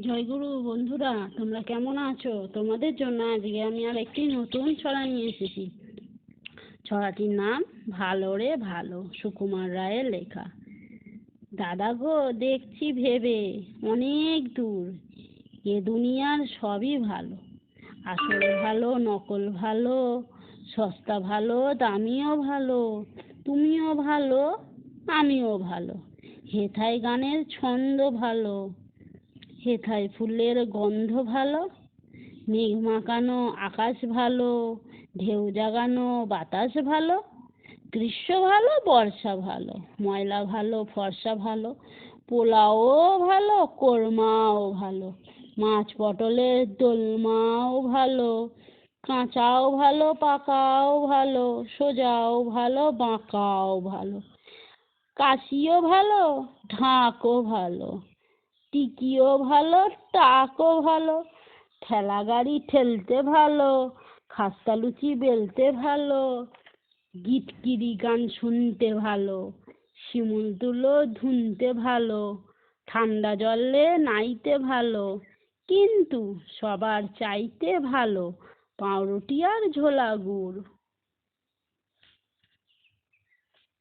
জয়গুরু বন্ধুরা, তোমরা কেমন আছো? তোমাদের জন্য আজকে আমি আর একটি নতুন ছড়া নিয়ে এসেছি। ছড়াটির নাম ভালো রে ভালো, সুকুমার রায়ের লেখা। দাদা গো, দেখছি ভেবে অনেক দূর, এ দুনিয়ার সবই ভালো। আসল ভালো, নকল ভালো, সস্তা ভালো, দামিও ভালো, তুমিও ভালো, আমিও ভালো। হেথায় গানের ছন্দ ভালো, হেথায় ফুলের গন্ধ ভালো, মেঘ মাখানো আকাশ ভালো, ঢেউ জাগানো বাতাস ভালো, গ্রীষ্ম ভালো, বর্ষা ভালো, ময়লা ভালো, ফর্সা ভালো, পোলাও ভালো, কোরমাও ভালো, মাছ পটলের দোলমাও ভালো, কাঁচাও ভালো, পাকাও ভালো, সোজাও ভালো, বাঁকাও ভালো, কাশিও ভালো, ঢাকও ভালো, টিকিও ভালো, টাকও ভালো, ঠেলা গাড়ি ঠেলতে ভালো, খাস্তা লুচি বেলতে ভালো, গিটকিরি গান শুনতে ভালো, শিমুল তুলো ধুনতে ভালো, ঠান্ডা জলে নাইতে ভালো, কিন্তু সবার চাইতে ভালো পাউরুটি আর ঝোলা গুড়।